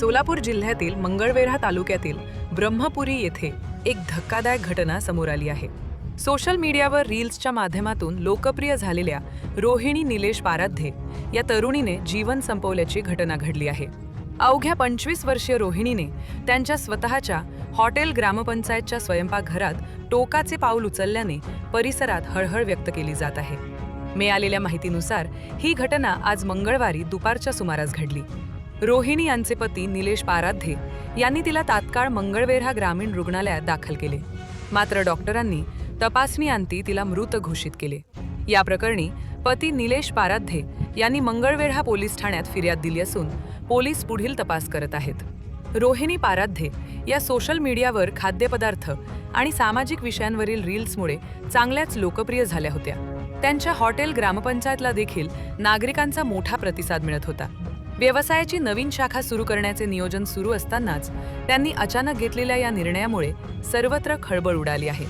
सोलापूर जिल्ह्यातील मंगळवेढा तालुक्यातील ब्रह्मपुरी येथे एक धक्कादायक घटना समोर आली आहे. सोशल मीडियावर रील्सच्या माध्यमातून लोकप्रिय झालेल्या रोहिणी निलेश पाराध्ये या तरुणीने जीवन संपवल्याची घटना घडली आहे. अवघ्या 25 वर्षीय रोहिणीने त्यांच्या स्वतःच्या हॉटेल ग्रामपंचायतच्या स्वयंपाकघरात टोकाचे पाऊल उचलल्याने परिसरात हळहळ व्यक्त केली जात आहे. मिळालेल्या माहितीनुसार ही घटना आज मंगळवारी दुपारच्या सुमारास घडली. रोहिणी यांचे पती निलेश पाराध्ये यांनी तिला तात्काळ मंगळवेढा ग्रामीण रुग्णालयात दाखल केले. मात्र डॉक्टरांनी तपासणीअंती तिला मृत घोषित केले. या प्रकरणी पती निलेश पाराध्ये यांनी मंगळवेढा पोलीस ठाण्यात फिर्याद दिली असून पोलीस पुढील तपास करत आहेत. रोहिणी पाराध्ये या सोशल मीडियावर खाद्यपदार्थ आणि सामाजिक विषयांवरील रील्समुळे चांगल्याच लोकप्रिय झाल्या होत्या. त्यांच्या हॉटेल ग्रामपंचायतला देखील नागरिकांचा मोठा प्रतिसाद मिळत होता. व्यवसायाची नवीन शाखा सुरू करण्याचे नियोजन सुरू असतानाच त्यांनी अचानक घेतलेल्या या निर्णयामुळे सर्वत्र खळबळ उडाली आहे.